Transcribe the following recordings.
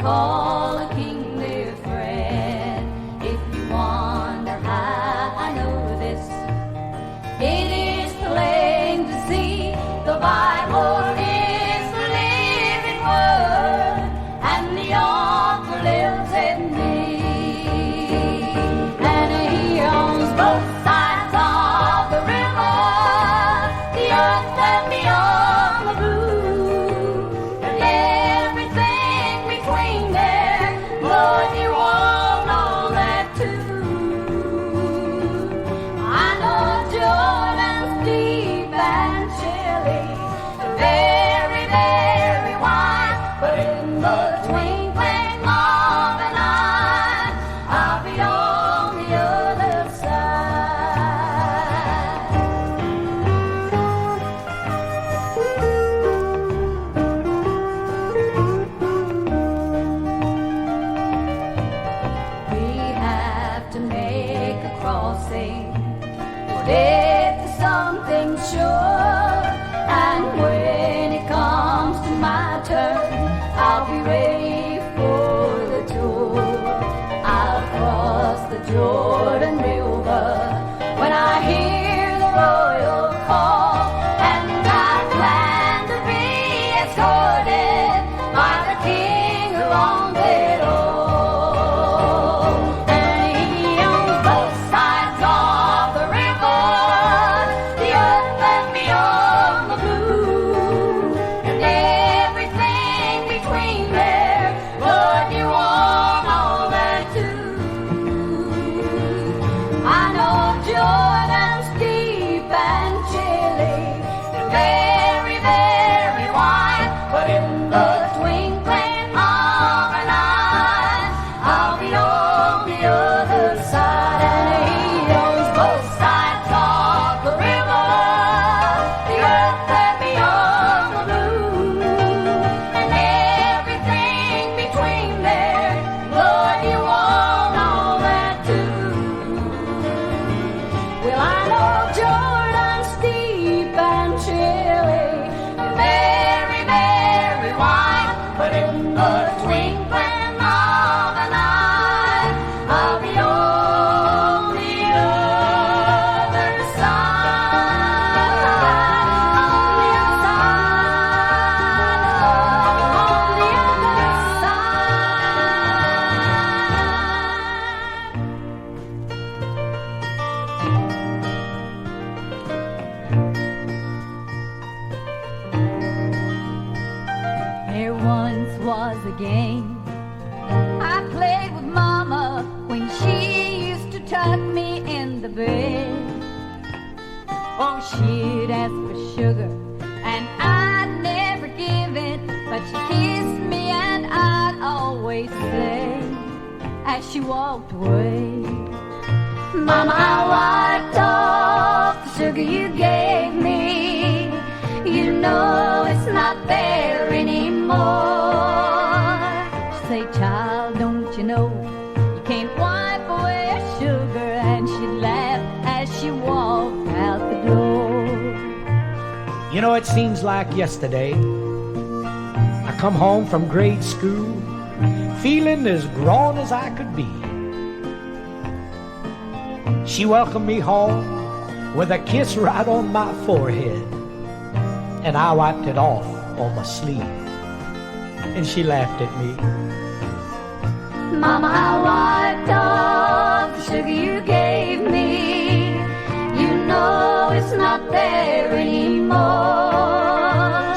call a king their friend. If you wonder how I know this, it is plain to see the Bible is the living word, and the author lives in me. And he owns both sides of the river, the earth and beyond the blue, and everything between there. Lord, you all know that too. I know Jordan's deep and chilly, very, very wide, but in the twinkling of an eye, I'll be on the other side. We have to make a crossing, dead to something sure, and when it comes to my turn, I'll be ready for the tour. I'll cross the Jordan River when I hear the royal call, and I plan to be escorted by the King who owns it all. And he owns both sides of the river, the earth and beyond the blue, and everything between there. Lord, you all know that too. I know Jordan's deep and chilly, very, very wide, but in the twinkling of an eye, I'll be on the other side. And he owns both sides of the river, the earth and beyond the blue, and everything between there. Lord, you all know that too. Well, I know Jordan's deep and chilly, very, very wide, but in the twinkling of an eye, I'll be on the other side. On the other side. There once was a game I played with Mama when she used to tuck me in the bed. Oh, she'd ask for sugar, and I'd never give it, but she kissed me and I'd always say, as she walked away, Mama, I wiped off the sugar you gave me. You know it's not there anymore. She'd say, child, don't you know you can't wipe away a sugar? And she'd laugh as she walked out the door. You know, it seems like yesterday I come home from grade school feeling as grown as I could be. She welcomed me home with a kiss right on my forehead, and I wiped it off on my sleeve, and she laughed at me. Mama, I wiped off the sugar you gave me. You know it's not there anymore.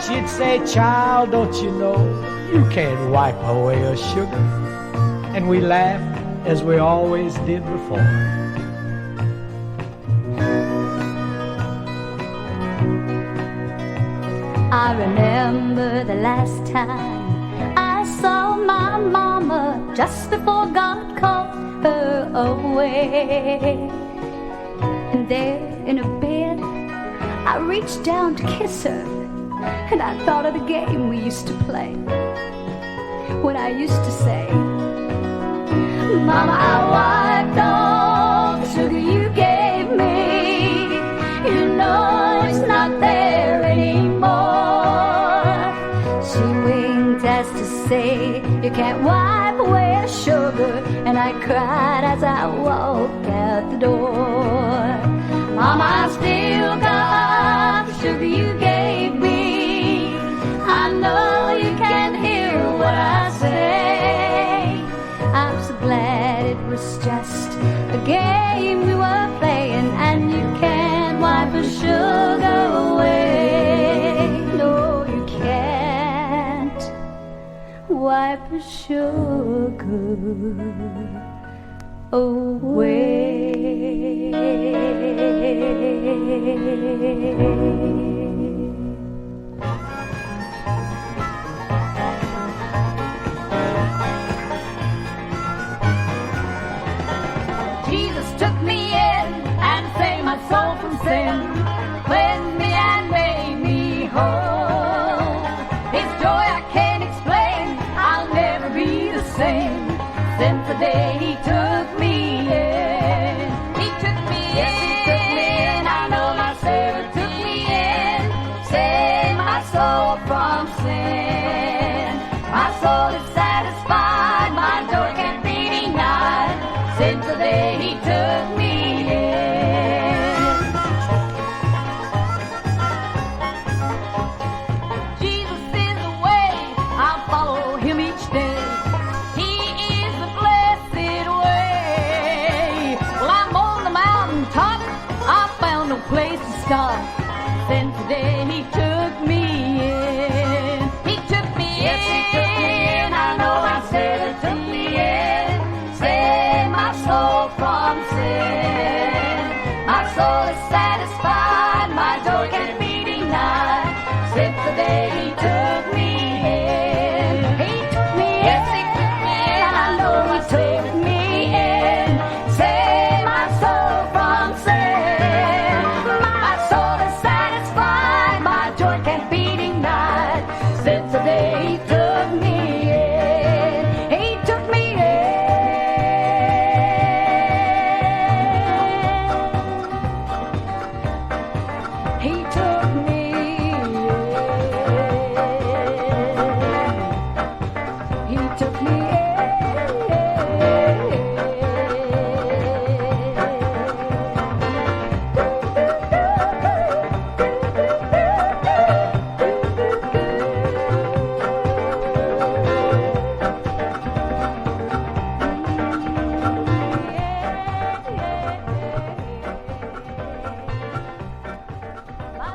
She'd say, child, don't you know you can't wipe away a sugar? And we laughed as we always did before. I remember the last time I saw my mama just before God called her away. And there in her bed, I reached down to kiss her, and I thought of the game we used to play, when I used to say, Mama, I wiped off the sugar you gave me. You know it's not there anymore. She winked as to say, you can't might wipe away the sugar, and I cried as I walked out the door. Mama, I still got the sugar you gave me. I know you can hear what I say. I'm so glad it was just a game we were playing, and you can't wipe the sugar away. No, you can't wipe the sugar away. Jesus took me in and saved my soul from sin, cleansed me and made me whole. His joy I can't explain, I'll never be the same since the day he took me in. He took me in, yes, he took me in. I know my Savior took me in, saved my soul from sin. My soul is satisfied, my joy can't be denied since the day he took me in. Jesus is the way, I'll follow him each day. He is the blessed way. Well, I'm on the mountain top, I found no place to stop since the day he took me in. He took me in, yes, he took me in. I know my Savior took me in, saved my soul from sin. My soul is satisfied, my joy can't be denied since the day he took me in. He took me in, yes, he took me in. I know he took me in, saved my soul from sin. My soul is satisfied, my joy can't be denied since the day he took me in. He took me in. He took me in. He took me in. My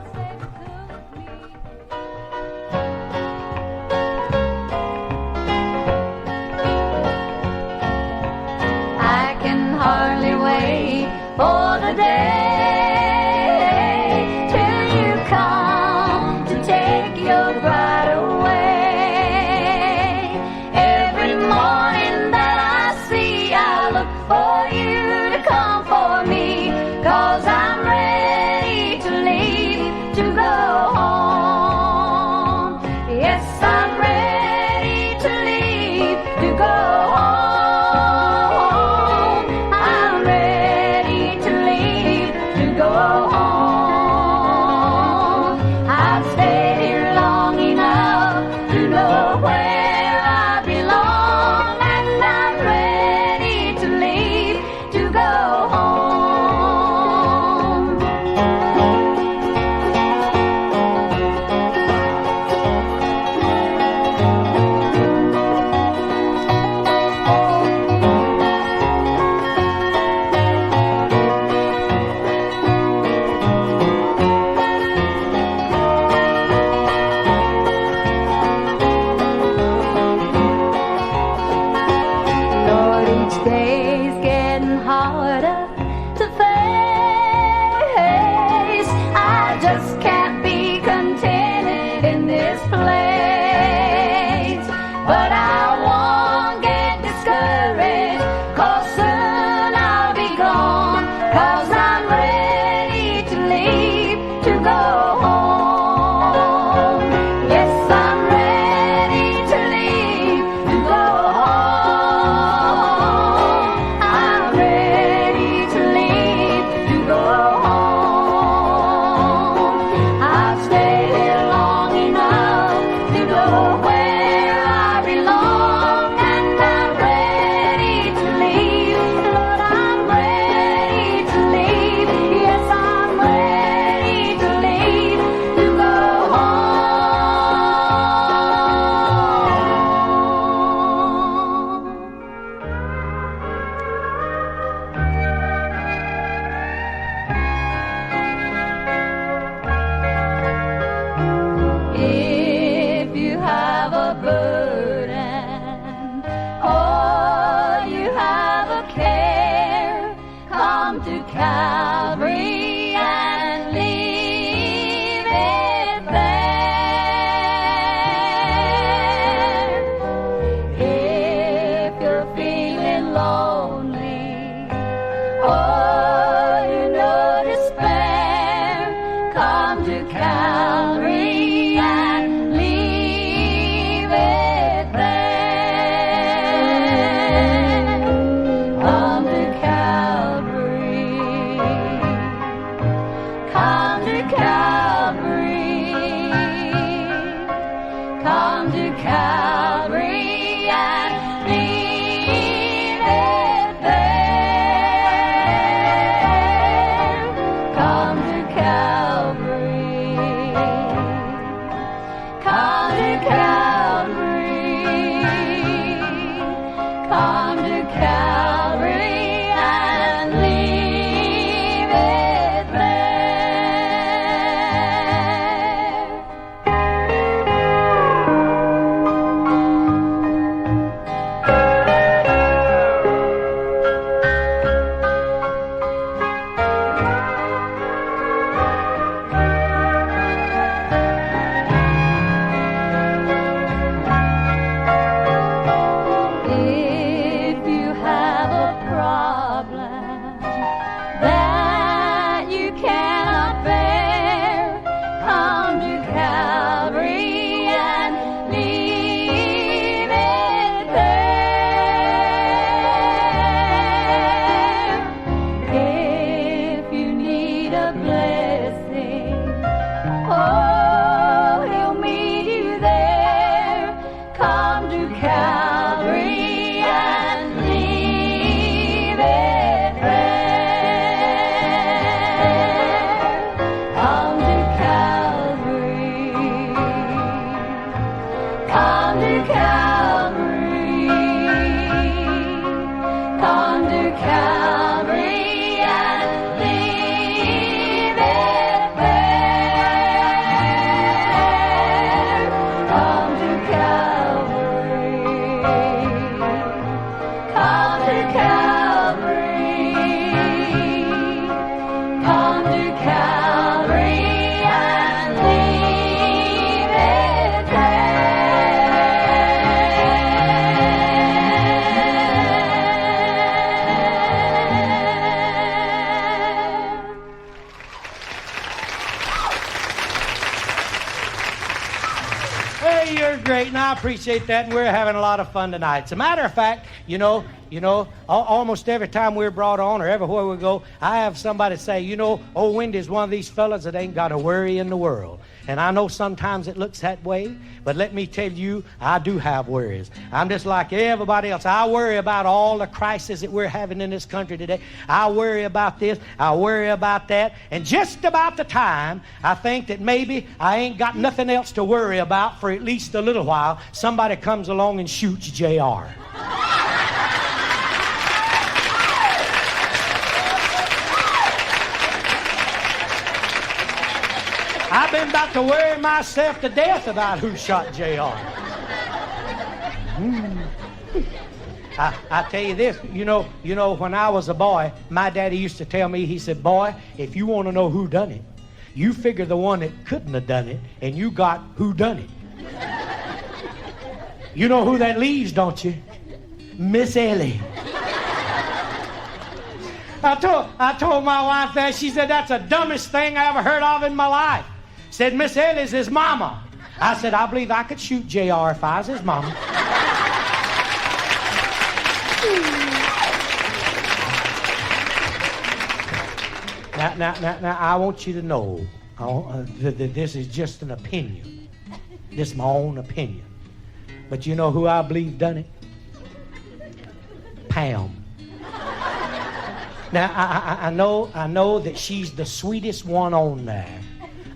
to Calvary and leave it there. Come to Calvary. Come to Calvary. Come to Calvary and leave it there. Come to Calvary. Come to Calvary. Come to Calvary and leave it there. If you have a problem that you cannot bear, come to Calvary and leave it there. If you need a blessing, oh, He'll meet you there. Come to Calvary and leave it there. Come to Calvary. Come to Calvary. Come to Calvary and leave it there. Come to Calvary. Come to Calvary. Come to Calvary and leave it there. Hey, you're great, and I appreciate that, and we're having a lot of fun tonight. As a matter of fact, almost every time we're brought on or everywhere we go, I have somebody say, old Wendy's one of these fellas that ain't got a worry in the world. And I know sometimes it looks that way, but let me tell you, I do have worries. I'm just like everybody else. I worry about all the crises that we're having in this country today. I worry about this, I worry about that, and just about the time I think that maybe I ain't got nothing else to worry about for at least a little while, somebody comes along and shoots JR. I've been about to worry myself to death about who shot JR. I tell you this, when I was a boy, my daddy used to tell me, he said, boy, if you want to know who done it, you figure the one that couldn't have done it, and you got who done it. You know who that leaves, don't you? Miss Ellie. I told my wife that. She said, that's the dumbest thing I ever heard of in my life. Said, Miss Ellie's his mama. I said, I believe I could shoot JR if I was his mama. Now, I want you to know that this is just an opinion. This is my own opinion. But you know who I believe done it? Pam. Now, I know that she's the sweetest one on there.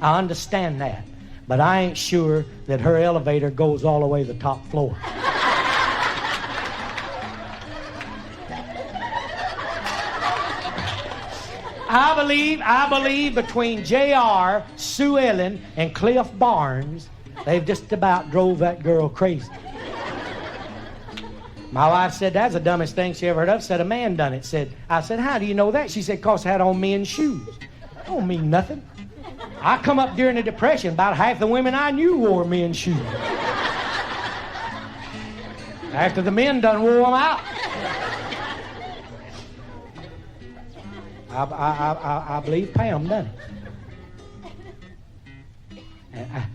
I understand that. But I ain't sure that her elevator goes all the way to the top floor. I believe between J.R., Sue Ellen, and Cliff Barnes, they've just about drove that girl crazy. My wife said, that's the dumbest thing she ever heard of. Said, a man done it. I said, how do you know that? She said, 'cause I had on men's shoes. That don't mean nothing. I come up during the Depression. About half the women I knew wore men's shoes. After the men done wore them out. I believe Pam done it.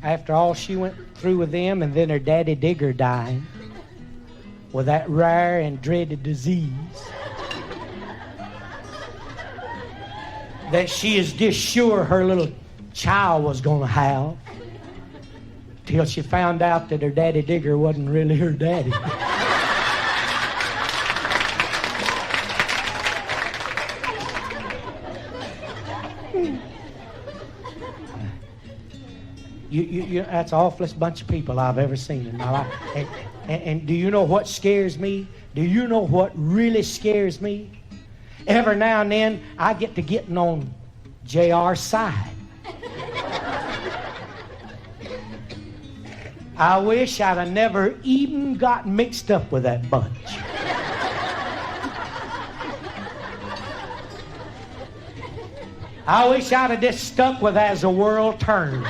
After all she went through with them, and then her daddy Digger dying with that rare and dreaded disease that she is just sure her little child was going to have, till she found out that her daddy Digger wasn't really her daddy. That's the awfulest bunch of people I've ever seen in my life. And do you know what scares me? Do you know what really scares me? Every now and then, I get to getting on JR's side. I wish I'd have never even got mixed up with that bunch. I wish I'd have just stuck with As the World Turns.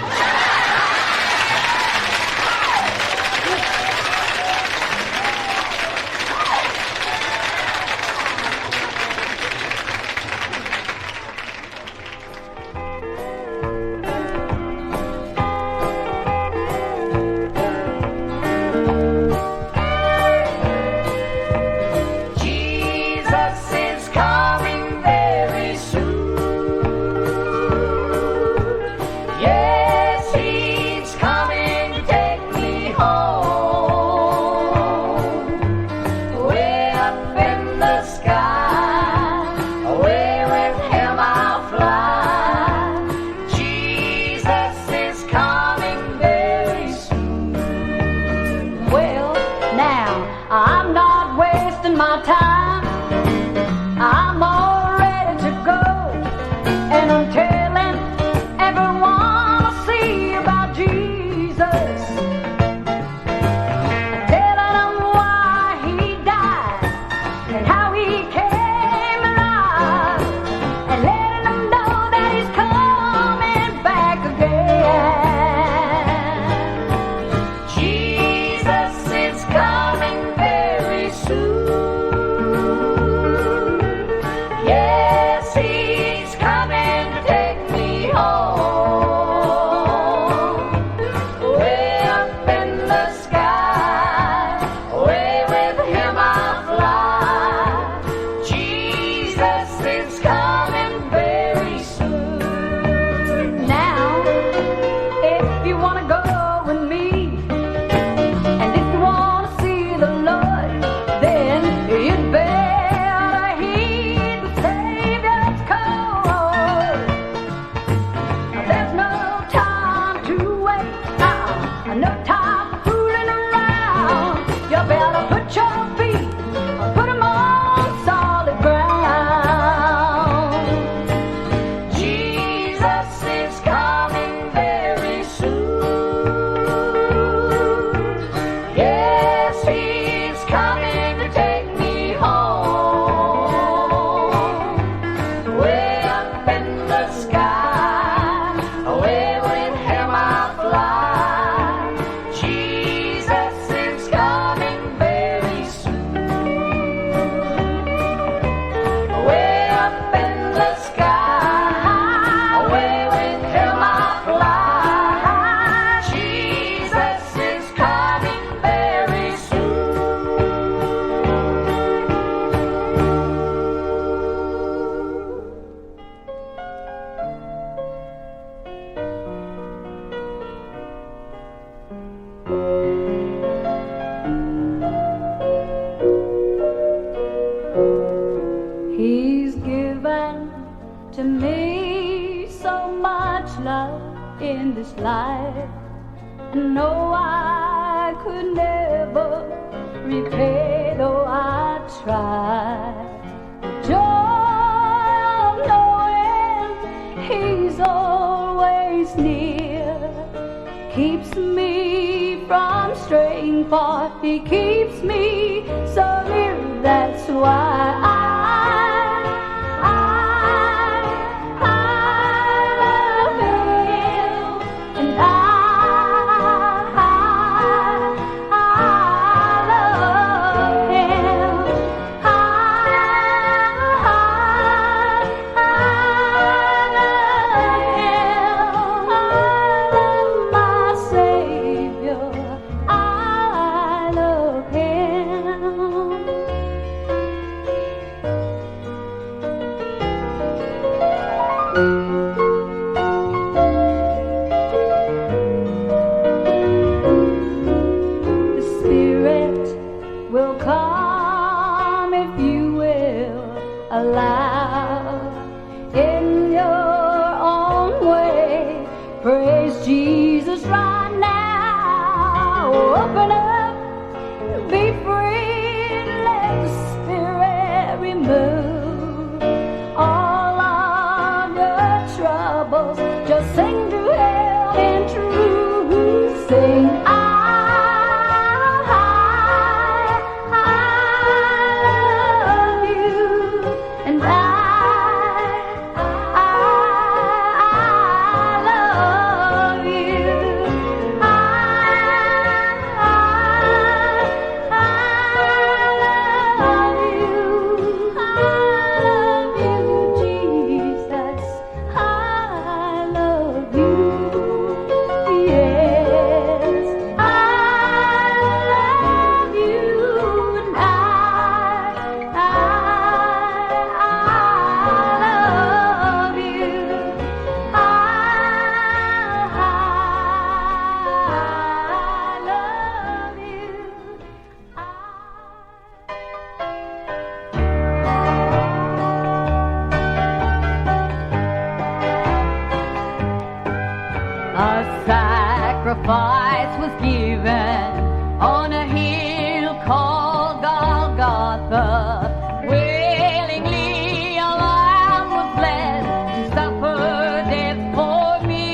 A sacrifice was given on a hill called Golgotha. Willingly a lamb was bled to suffer death for me.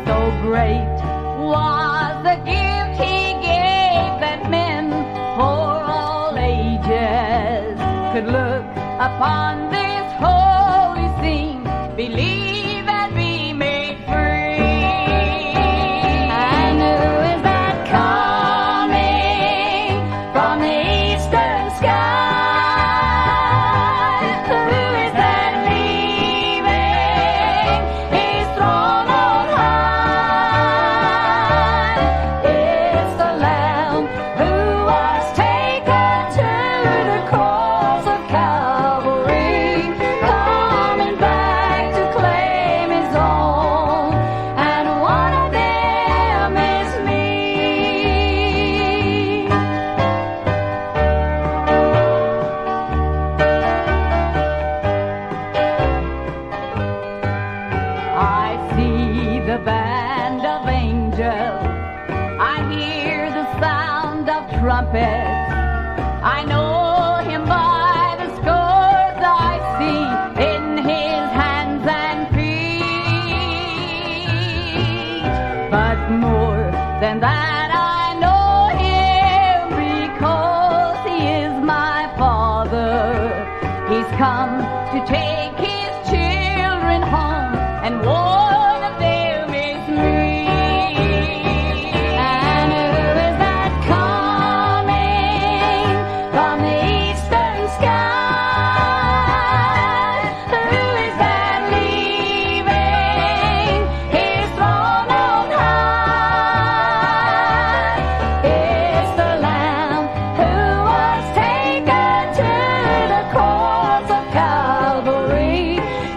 So great was the gift he gave that men for all ages could look upon this holy scene, believe and be made free. And who is that coming from the eastern sky? Who is that leaving his throne on high? It's the Lamb who was taken to the cross of Calvary, coming back to claim his own, and one of them is me. I see the band of angels, I hear the sound of trumpets, I know him by the scars I see in his hands and feet. But more than that, I know him because he is my Father. He's come to take his children home, and one of them is me. And who is that coming from the eastern sky? Who is that leaving his throne on high? It's the Lamb who was taken to the cross of Calvary,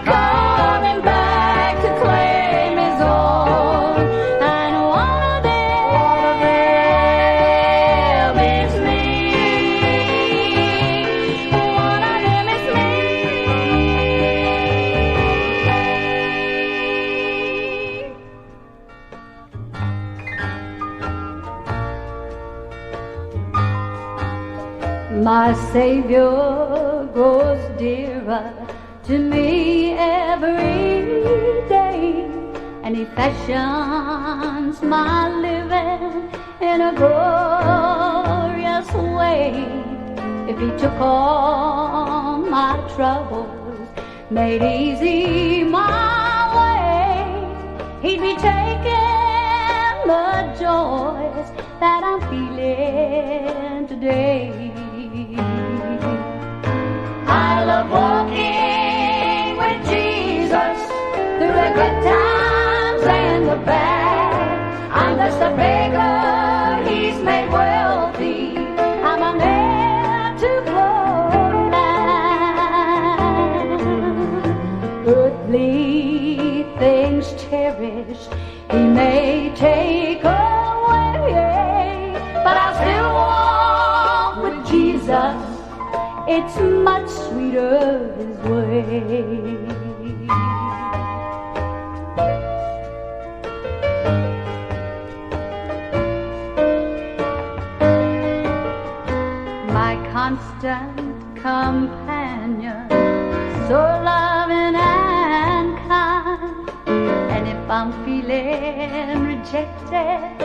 coming back to claim his own, and one of them is me. One of them is me. My Savior grows dearer to me every day, and he fashions my living in a glorious way. If he took all my troubles, made easy my way, he'd be taking the joys that I'm feeling today. I love walking with Jesus through the good times and the bad. I'm just a beggar, he's made wealthy. I'm a heir to glory. Earthly things cherished, he may take away, but I'll still walk with Jesus. It's much sweeter his way. My constant companion, so loving and kind, and if I'm feeling rejected,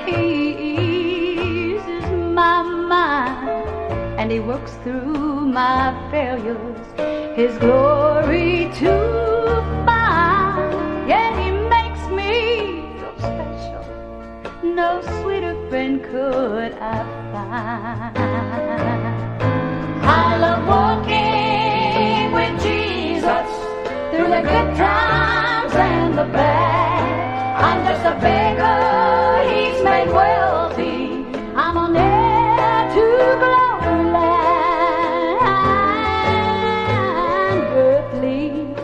he eases my mind, and he works through my failures, his glory to find. Yeah, he makes me feel special, no sweeter friend could I find. I love walking with Jesus through the good times and the bad. I'm just a beggar, he's made wealthy. I'm on heir to glory land. Earthly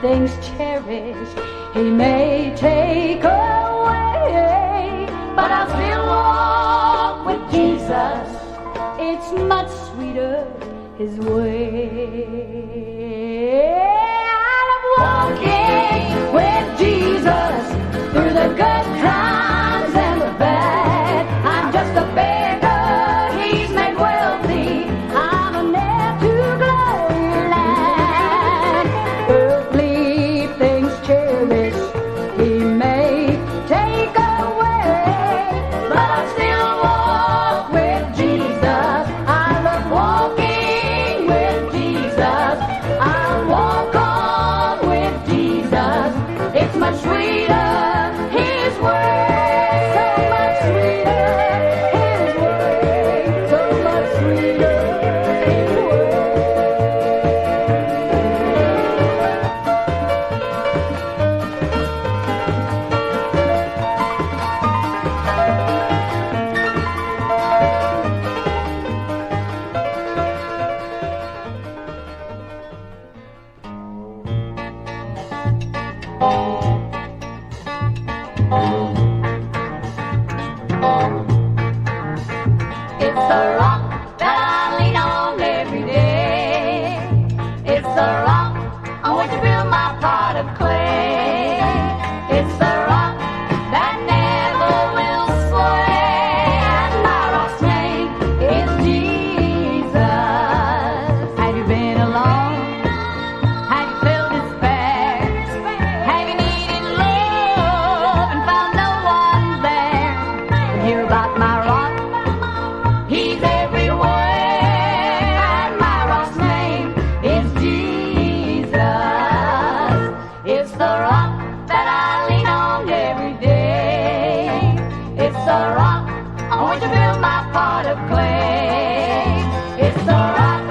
things cherished, he may take away, but I'll still walk with Jesus. It's much sweeter his way. I love walking with Jesus. It's much sweeter, His word, so much sweeter. His word, so much sweeter. His word. It's the rock that I lean on every day. It's the rock on which I build my pot of clay. It's the rock that never will sway. And my rock's name is Jesus. Have you been alone? Have you felt despair? Have you needed love and found no one there? Hear about my rock. He's everywhere, and my rock's name is Jesus. It's the rock that I lean on every day. It's the rock on which I build my pot of clay. It's the rock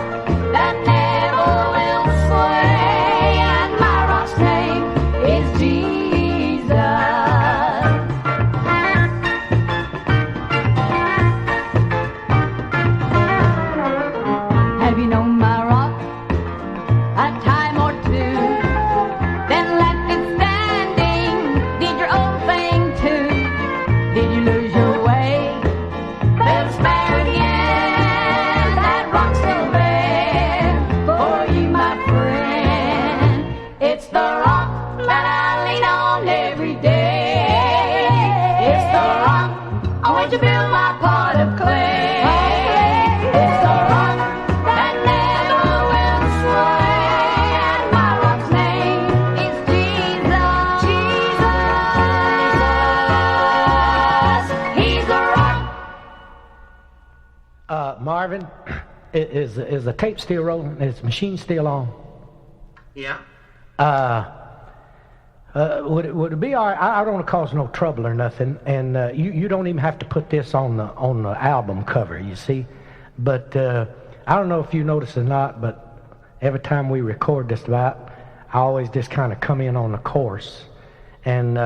that never will sway, and my rock's name is Jesus. Have you known my rock a time or two? Then left it standing, did your own thing too? Did you lose your way? Then spare again, that rock's still there for you, my friend. It's the rock that I lean on every day. It's the rock on which I build my pot of clay. It's the rock that never will sway, and my rock's name is Jesus. Jesus, He's the rock. Marvin, is the tape still rolling? Is the machine still on? Yeah. Would it be all right? I don't want to cause no trouble or nothing, and you don't even have to put this on the album cover, you see. But I don't know if you notice or not, but every time we record this about, I always just kind of come in on the chorus. And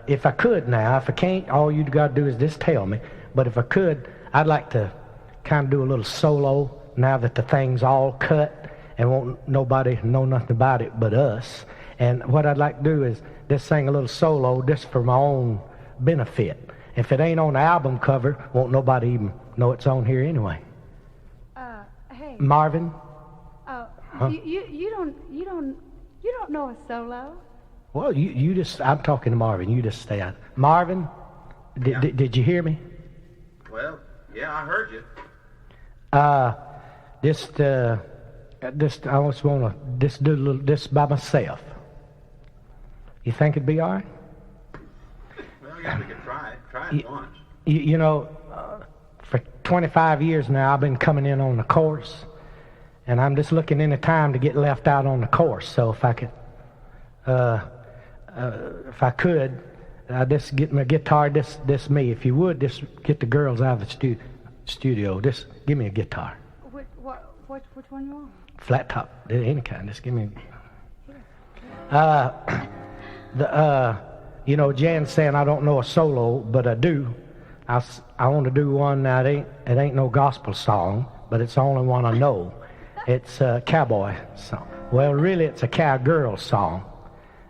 if I could now, if I can't, all you got to do is just tell me. But if I could, I'd like to kind of do a little solo now that the thing's all cut and won't nobody know nothing about it but us. And what I'd like to do is just sing a little solo just for my own benefit. If it ain't on the album cover, won't nobody even know it's on here anyway. Hey. Marvin? Oh, Huh? you don't know a solo. Well, you just, I'm talking to Marvin. You just stay out. Marvin, Yeah. did you hear me? Well, yeah, I heard you. Just I just want to just do a little this by myself. You think it'd be all right? Well, I guess we could try it. Try it once. You know, for 25 years now, I've been coming in on the chorus, and I'm just looking in the time to get left out on the chorus. So if I could, just get my guitar, this me. If you would, just get the girls out of the studio. Just give me a guitar. Which one you want? Flat top, any kind. Just give me. You know, Jan's saying I don't know a solo, but I do. I want to do one that it ain't no gospel song, but it's the only one I know. It's a cowboy song. Well, really, it's a cowgirl song.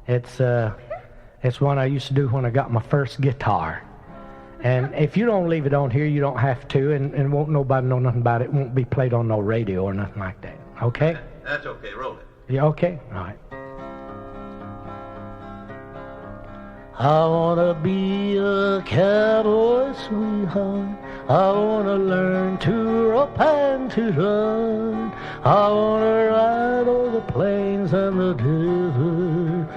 It's one I used to do when I got my first guitar. And if you don't leave it on here, you don't have to, and won't nobody know nothing about it. It won't be played on no radio or nothing like that. Okay? That's okay. Roll it. You okay? All right. I wanna be a cowboy, sweetheart. I wanna learn to rope and to run. I wanna ride over the plains and the desert,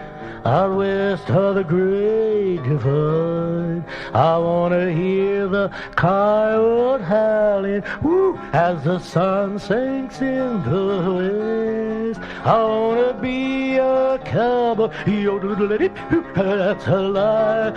out west of the great divide. I wanna hear the coyote howling, woo, as the sun sinks in the west. is. I wanna be a cowboy. That's a lie.